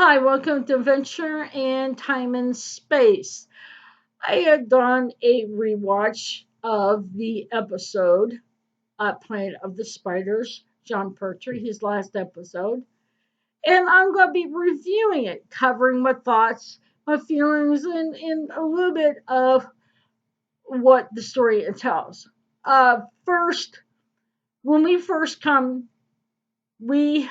Hi, welcome to Venture and Time and Space. I had done a rewatch of the episode Planet of the Spiders, Jon Pertwee, his last episode, and I'm going to be reviewing it, covering my thoughts, my feelings, and a little bit of what the story tells. First, when we first come, we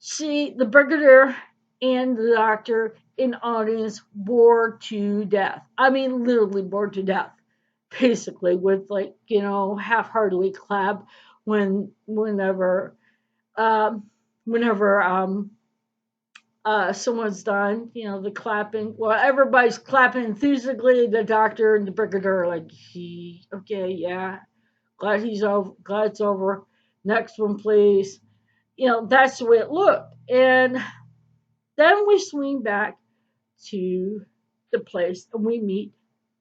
see the Brigadier and the Doctor in audience bored to death. I mean, literally bored to death, basically, with like, half-heartedly clap when um, whenever someone's done, the clapping. Well, everybody's clapping enthusiastically. The Doctor and the Brigadier are like, okay, yeah, glad he's over, glad it's over. Next one, please. That's the way it looked. And then we swing back to the place and we meet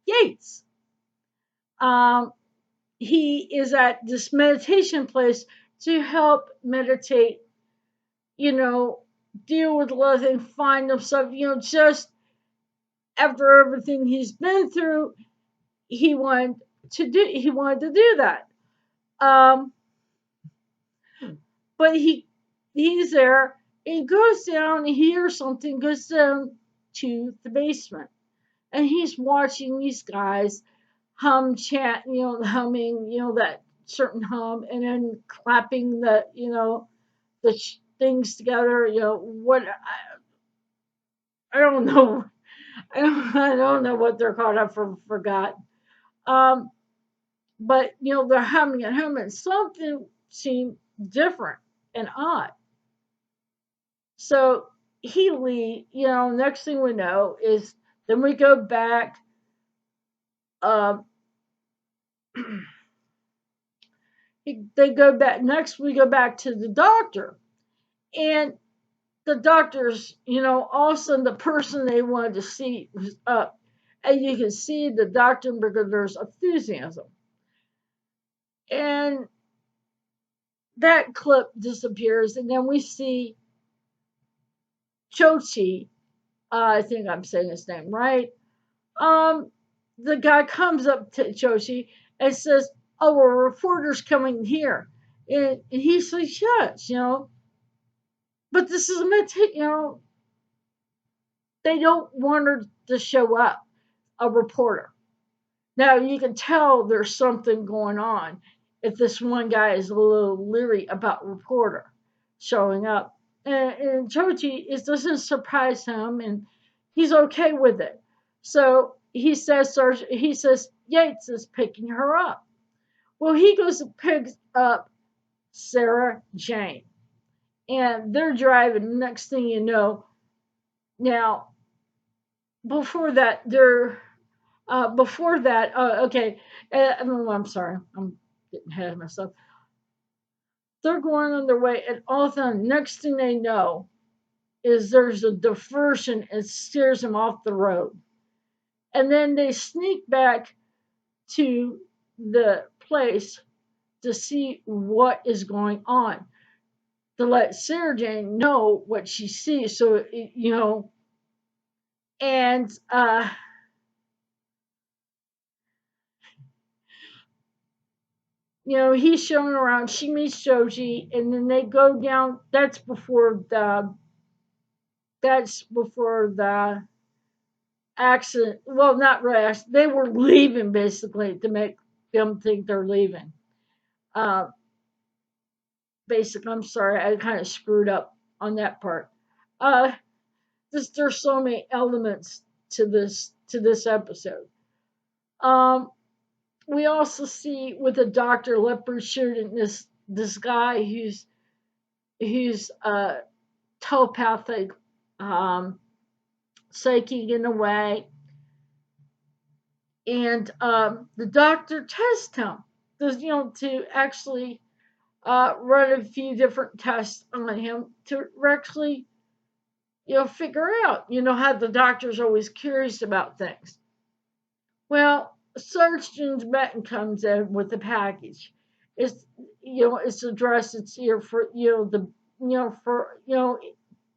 Yates. Um, he is at this meditation place to help meditate, you know, deal with love and find himself, just after everything he's been through, he wanted to do that. Um, but he's there, he goes down, he hears something, goes down to the basement, and he's watching these guys chant, humming, that certain hum, and then clapping the things together. I don't know. I don't know what they're called. Forgot. Um, but they're humming and humming. Something seemed different and odd. So he leave. Next thing we know is then we go back. Um, they go back next. We go back to the Doctor, and the Doctor's, all of a sudden the person they wanted to see was up, and you can see the Doctor and Brigadier's enthusiasm, and that clip disappears, and then we see Chochi. I think I'm saying his name right. Um, the guy comes up to Chochi and says, "Oh, a reporter's coming here," and he says, "Yes, but this is a they don't want her to show up, a reporter." Now you can tell there's something going on if this one guy is a little leery about reporter showing up. And Chochi, it doesn't surprise him, and he's okay with it. So he says Yates is picking her up. Well, he goes and picks up Sarah Jane, and they're driving. Next thing you know, now before that, okay. I'm sorry, I'm getting ahead of myself. They're going on their way, and all of a sudden, next thing they know, is there's a diversion and steers them off the road. And then they sneak back to the place to see what is going on, to let Sarah Jane know what she sees. So, and he's showing around. She meets Joji, and then they go down. That's before the accident. Well, not really. They were leaving basically to make them think they're leaving. Uh, Basically, I'm sorry, I kind of screwed up on that part. Uh, there's so many elements to this episode. Um, we also see with the Doctor Leopard shooting this guy who's telepathic, um, psychic in a way, and the Doctor tests him, to actually run a few different tests on him to actually figure out how the Doctor's always curious about things. Well, Sergeant Benton comes in with the package. It's it's addressed. It's here for the for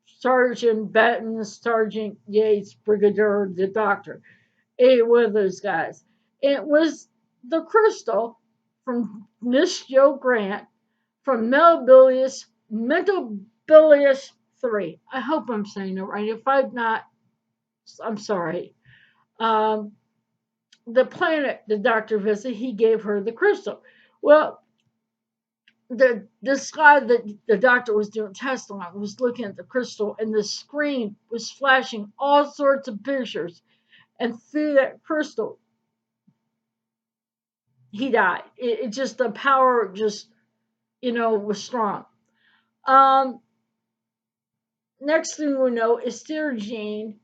Sergeant Benton, Sergeant Yates, Brigadier, the doctor. One of those guys. It was the crystal from Miss Joe Grant from Metabilius 3. I hope I'm saying it right. If I'm not, I'm sorry. Um, the planet the doctor visited, he gave her the crystal. Well, this guy that the doctor was doing tests on was looking at the crystal, and the screen was flashing all sorts of pictures. And through that crystal, he died. It just the power just was strong. Um, Next thing we know is Sarah Jane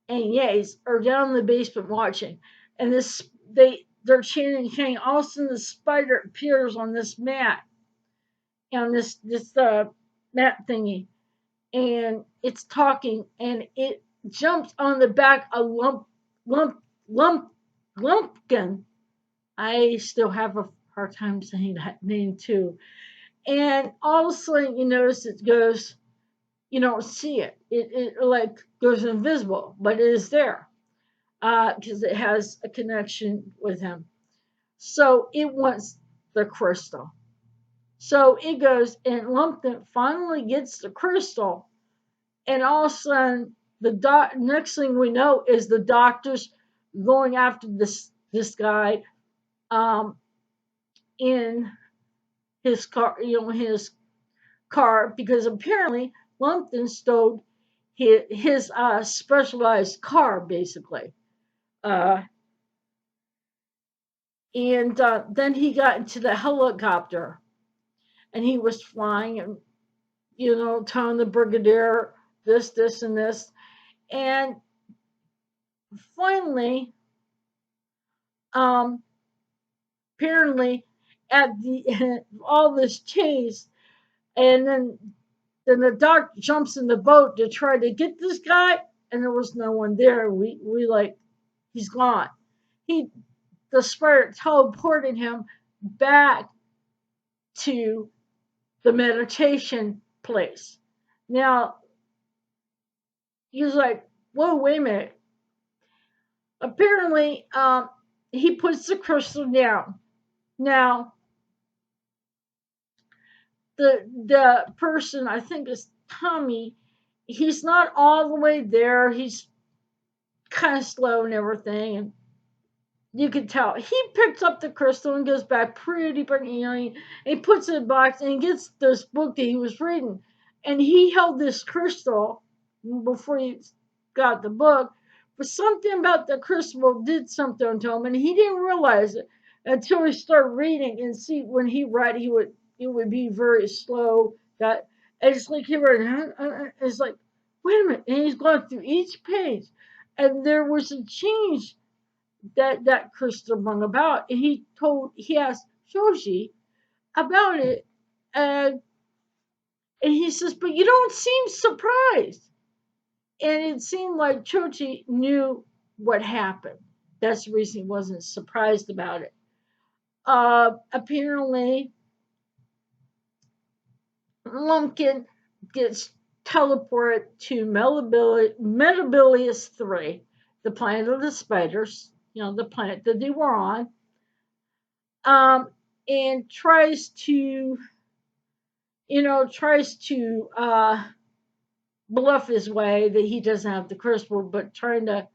and Yates are down in the basement watching, and they're chanting. All of a sudden, the spider appears on this mat, on this mat thingy, and it's talking, and it jumps on the back of lump lump lumpkin. I still have a hard time saying that name too. And all of a sudden, you notice it goes. You don't see it. It like goes invisible, but it is there because it has a connection with him. So it wants the crystal. So it goes and Lumpkin finally gets the crystal, and all of a sudden, next thing we know is the doctor's going after this guy um, in his car, his car, because apparently Lumpkin stole his specialized car, basically. Uh, and then he got into the helicopter, and he was flying and, telling the brigadier this, and this. And finally, um, apparently, at the all this chase, and then the doc jumps in the boat to try to get this guy, and there was no one there. We like, he's gone. He The spirit teleported him back to the meditation place. Now he's like, whoa, wait a minute. Apparently, he puts the crystal down. Now the person, I think is Tommy, he's not all the way there. He's kind of slow and everything, and you could tell he picks up the crystal and goes back pretty, he puts it in a box and he gets this book that he was reading, and he held this crystal before he got the book, but something about the crystal did something to him, and he didn't realize it until he started reading. And see, when he read, it would be very slow. That and it's like he read, it's like, wait a minute, and he's going through each page, and there was a change that Christopher brought about, and he asked Shoji about it, and he says, but you don't seem surprised. And it seemed like Shoji knew what happened. That's the reason he wasn't surprised about it. Apparently, Lumpkin gets teleported to Metabilius 3, the planet of the spiders, the planet that they were on, and tries to bluff his way that he doesn't have the crystal, but trying to,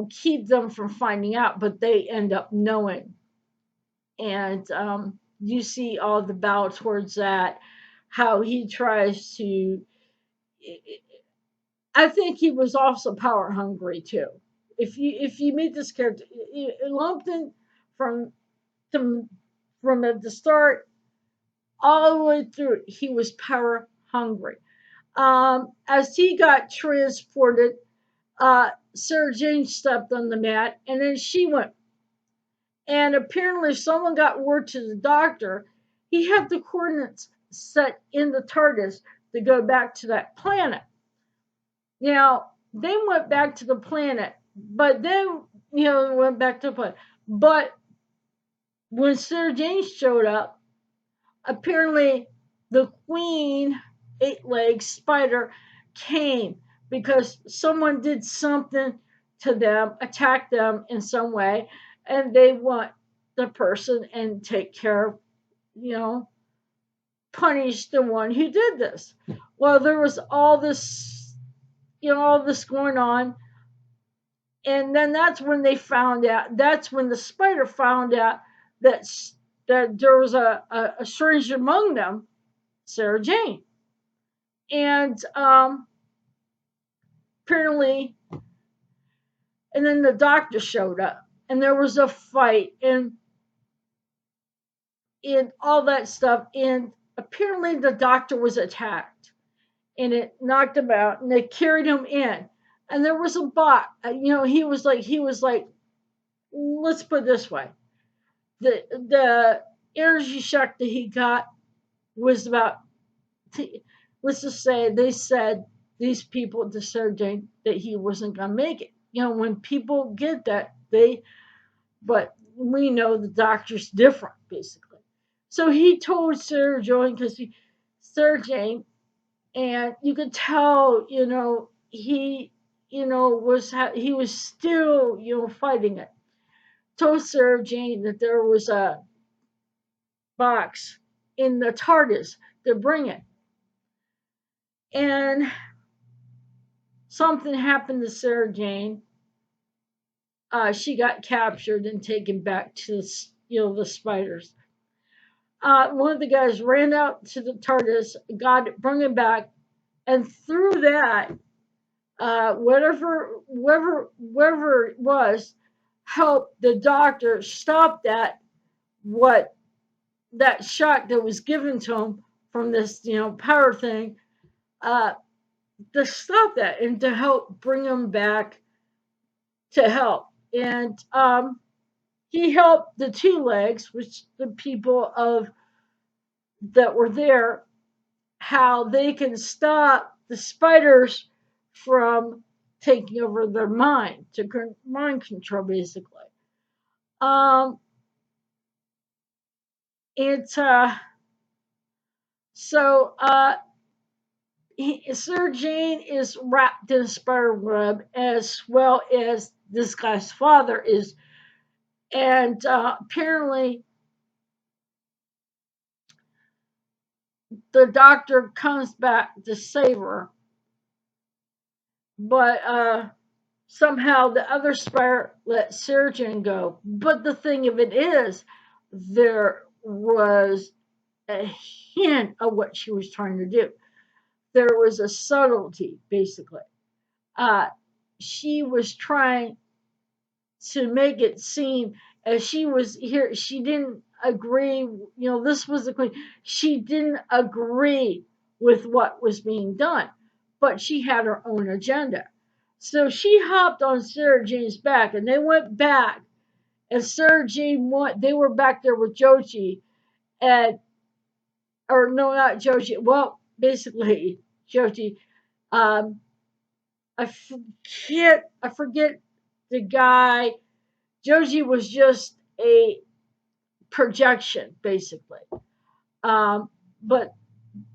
keep them from finding out, but they end up knowing. And you see all the bow towards that, how he tries to. I think he was also power hungry too. If you meet this character, Lumpton from from at the start all the way through, he was power hungry. As he got transported, Sarah Jane stepped on the mat, and then she went. And apparently, someone got word to the doctor. He had the coordinates set in the TARDIS to go back to that planet. Now, they went back to the planet, but then, they went back to the planet. But when Sarah Jane showed up, apparently the Queen eight-legged spider came because someone did something to them, attacked them in some way, and they want the person and take care of, you know, punish the one who did this. Well, there was all this, all this going on, and then that's when they found out. That's when the spider found out that that there was a stranger among them, Sarah Jane, and apparently, and then the doctor showed up, and there was a fight, and all that stuff, and apparently the doctor was attacked, and it knocked him out, and they carried him in, and there was a bot. He was like, let's put it this way: the energy shock that he got was about. Let's just say they said these people to surgeon that he wasn't gonna make it. When people get that, but we know the doctor's different, basically. So he told Sarah Jane because Sarah Jane, and you could tell, he was still, fighting it. Told Sarah Jane that there was a box in the TARDIS to bring it, and something happened to Sarah Jane. She got captured and taken back to the spiders. One of the guys ran out to the TARDIS, got it, brought it back, and through that, whoever it was, helped the doctor stop that shock that was given to him from this power thing, to stop that and to help bring him back to help. And he helped the two legs, which the people that were there, how they can stop the spiders from taking over their mind, to mind control, basically. Um, it's so Sir Jane is wrapped in a spider web, as well as this guy's father is, and apparently the doctor comes back to save her, but somehow the other spider let Sarah Jane go. But the thing of it is, there was a hint of what she was trying to do. There was a subtlety, basically. Uh, she was trying to make it seem as she was here. She didn't agree. This was the queen. She didn't agree with what was being done, but she had her own agenda. So she hopped on Sarah Jane's back, and they went back. And Sarah Jane they were back there with Joji, and or no, not Joji. Well, basically Joji. Um, I forget the guy. Joji was just a projection, basically. But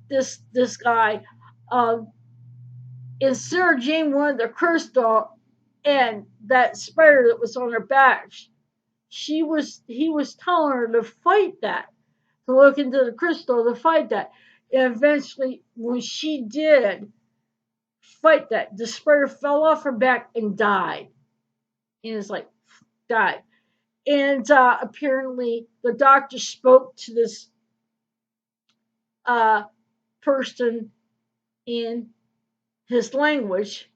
this guy, and Sarah Jane wanted the crystal, and that spider that was on her back. He was telling her to fight that, to look into the crystal, to fight that. And eventually, when she did fight that, the spider fell off her back and died. And it's like, died. And apparently, the doctor spoke to this person in his language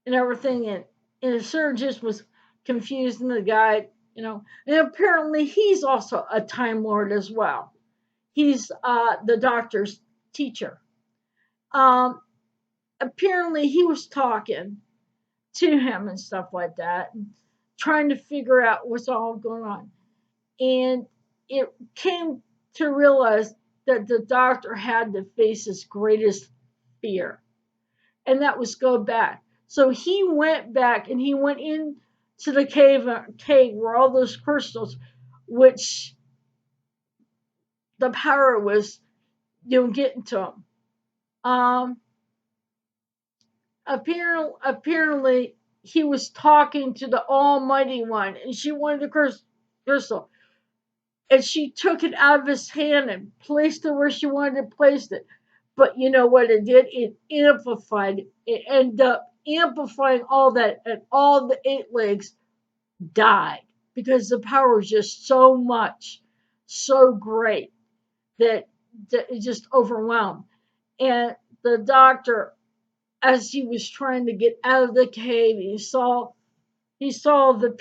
and everything, and the surgeon was confused, and the guy, and apparently he's also a Time Lord as well. He's the doctor's teacher. Apparently he was talking to him and stuff like that, and trying to figure out what's all going on. And it came to realize that the doctor had to face his greatest fear, and that was go back. So he went back, and he went into the cave where all those crystals, which the power was, getting to him. Um, apparently, he was talking to the Almighty One, and she wanted the crystal, and she took it out of his hand and placed it where she wanted to place it. But you know what it did? It amplified. It ended up amplifying all that, and all the eight legs died because the power was just so much, so great that it just overwhelmed. And the doctor, as he was trying to get out of the cave, he saw the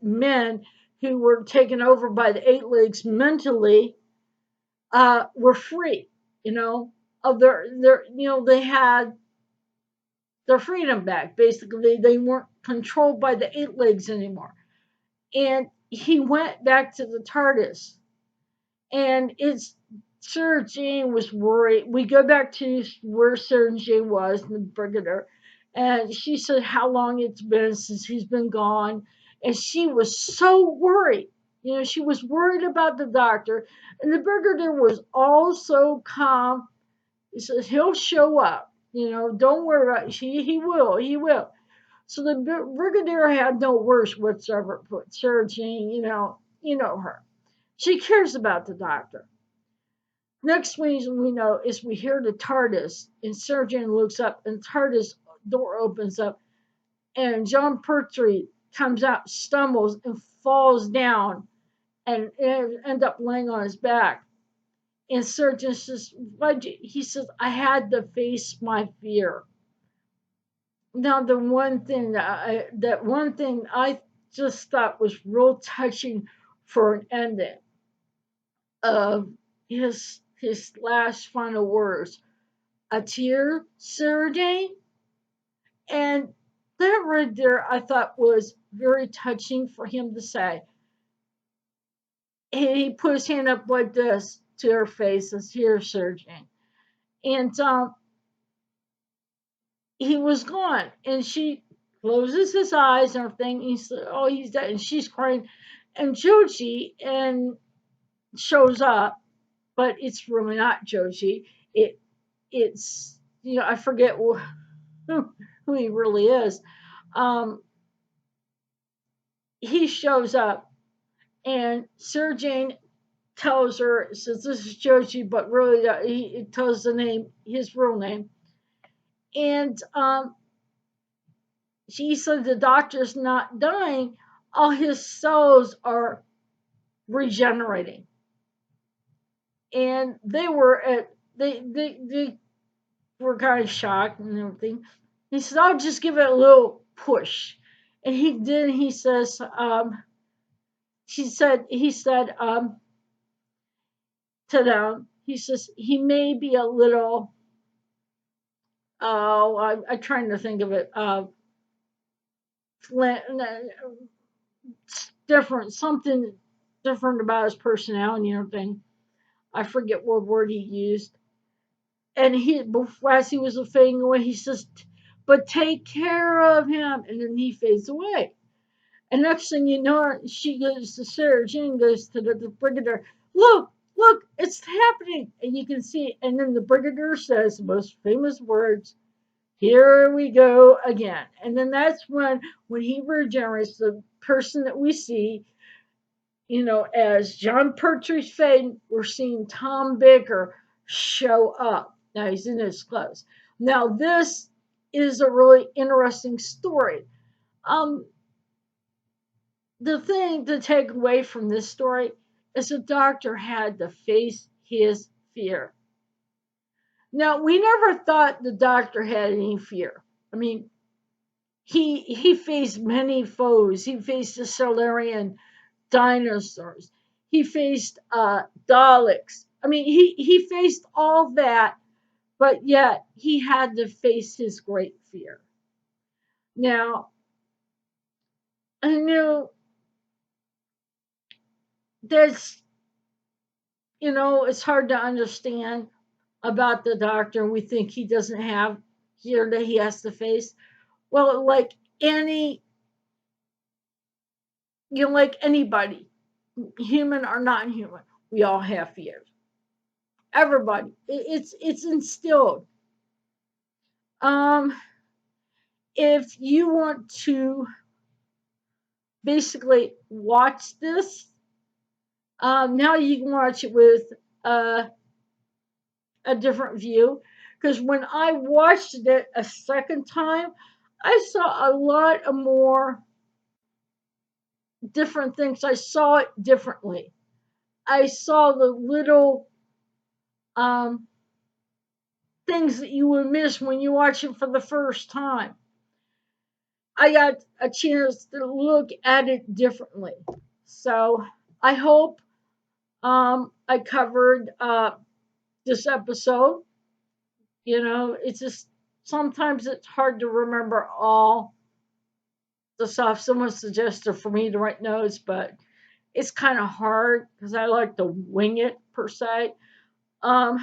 men who were taken over by the eight legs mentally, were free, you know, of their they had their freedom back. Basically, they weren't controlled by the eight legs anymore. And he went back to the TARDIS, and it's Sarah Jane was worried. We go back to where Sarah Jane was in the Brigadier, and she said how long it's been since he's been gone, and she was so worried. She was worried about the doctor, and the Brigadier was all so calm. He says he'll show up. Don't worry about it. He will. He will. So the Brigadier had no worries whatsoever. But Sarah Jane, you know her. She cares about the doctor. Next reason we know is we hear the TARDIS, and Sarah Jane looks up, and TARDIS door opens up, and Jon Pertwee comes out, stumbles, and falls down, and end up laying on his back. And Sarah Jane says, he says, I had to face my fear. Now, the one thing I just thought was real touching for an ending of his last final words, a tear, Sarah Jane. And that right there, I thought was very touching for him to say. He put his hand up like this to her face, as here, Sarah Jane. And he was gone, and she closes his eyes and everything. He said, "Oh, he's dead," and she's crying. And Joji and shows up, but it's really not Joji. It's I forget who he really is. Um, he shows up, and Sarah Jane tells her, says this is Joji, but really he tells the name, his real name. And she said the doctor's not dying, all his cells are regenerating. And they were kind of shocked and everything. He said, I'll just give it a little push. And he did. He says, he said to them, he says, he may be a little, I'm trying to think of it, different, something different about his personality and everything. I forget what word he used. And as he was fading away, he says, but take care of him. And then he fades away. And next thing you know, she goes to Sarah Jane, goes to the Brigadier, look, it's happening. And you can see, and then the Brigadier says the most famous words, here we go again. And then that's when he regenerates, the person that we see, as Jon Pertwee's fade, we're seeing Tom Baker show up. Now he's in his clothes. Now this is a really interesting story. Um, the thing to take away from this story is the doctor had to face his fear. Now, we never thought the doctor had any fear. I mean, he faced many foes. He faced the Solarian dinosaurs. He faced Daleks. I mean, he faced all that, but yet he had to face his great fear. Now, I know there's, it's hard to understand about the doctor. We think he doesn't have fear that he has to face. Well, like anybody, human or non human, we all have fears. Everybody. It's instilled. Um, if you want to basically watch this, now you can watch it with uh, a different view. Because when I watched it a second time, I saw a lot of more different things. I saw it differently. I saw the little um, things that you would miss when you watch it for the first time. I got a chance to look at it differently. So I hope I covered this episode. It's just sometimes it's hard to remember all the stuff. Someone suggested for me to write notes, but it's kind of hard because I like to wing it per se. Um,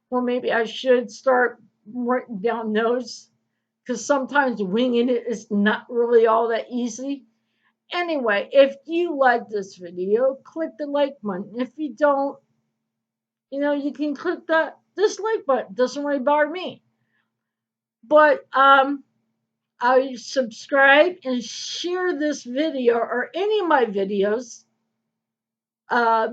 well, maybe I should start writing down notes because sometimes winging it is not really all that easy. Anyway, if you like this video, click the like button. If you don't, you can click the dislike button. Doesn't really bother me. But I subscribe and share this video or any of my videos uh,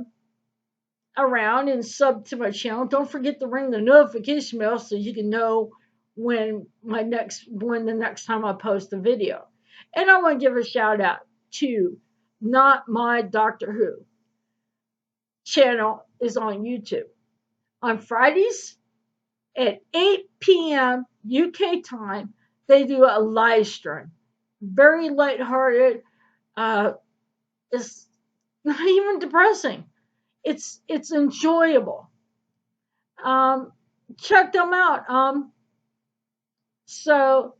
around and sub to my channel. Don't forget to ring the notification bell so you can know when the next time I post a video. And I want to give a shout out to Not My Doctor Who channel is on YouTube. On Fridays at 8 p.m. UK time, they do a live stream. Very lighthearted. It's not even depressing. It's enjoyable. Um, Check them out. So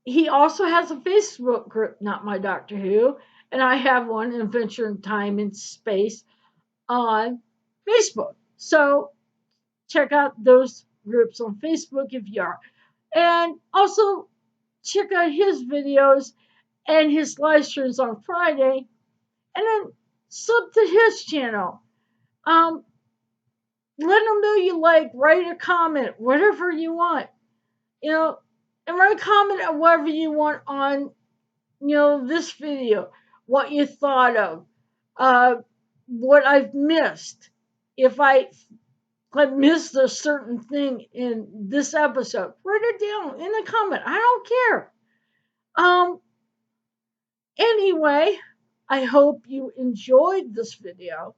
he also has a Facebook group, Not My Doctor Who, and I have one, Adventure in Time and Space, on Facebook. So check out those groups on Facebook if you are. And also check out his videos and his live streams on Friday. And then sub to his channel. Um, Let him know you like, write a comment, whatever you want. And write a comment on whatever you want on, this video, what you thought of, uh, what I've missed. If I missed a certain thing in this episode, write it down in the comment. I don't care. Anyway, I hope you enjoyed this video.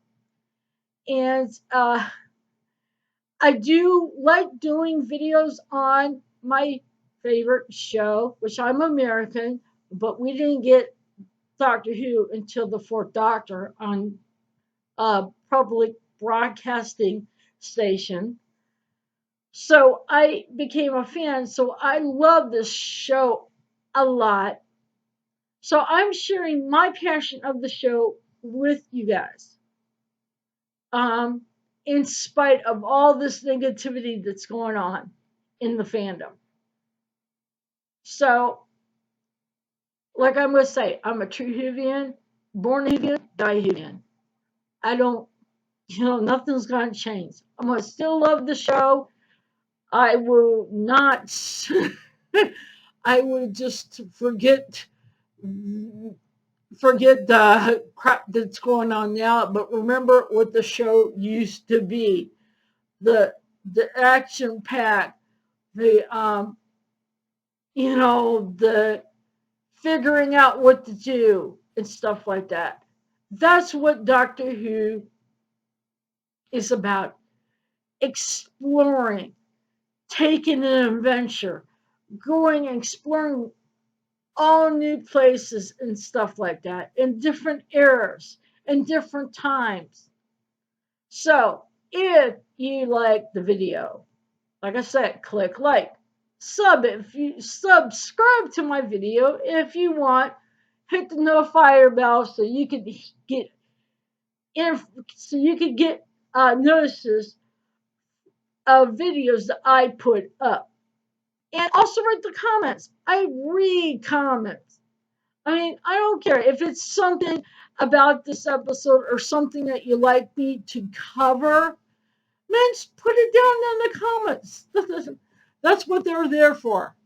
And I do like doing videos on my favorite show, which I'm American, but we didn't get Doctor Who until the Fourth Doctor on a public broadcasting station. So I became a fan. So I love this show a lot. So I'm sharing my passion of the show with you guys. In spite of all this negativity that's going on in the fandom. So, like I'm going to say, I'm a true Whovian, born Whovian, die Whovian. I don't, nothing's going to change. I'm going to still love the show. I will not, I would just forget the crap that's going on now, but remember what the show used to be. The action pack, the the figuring out what to do and stuff like that. That's what Doctor Who is about. Exploring, taking an adventure, going and exploring all new places and stuff like that in different eras and different times. So if you like the video, like I said, click like. If you subscribe to my video if you want, hit the notifier bell so you can get notices of videos that I put up. And also write the comments. I read comments. I mean, I don't care if it's something about this episode or something that you like me to cover. Man, just put it down in the comments. That's what they're there for.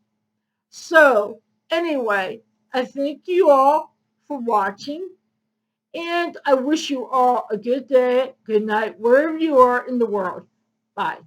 So, anyway, I thank you all for watching. And I wish you all a good day, good night, wherever you are in the world. Bye.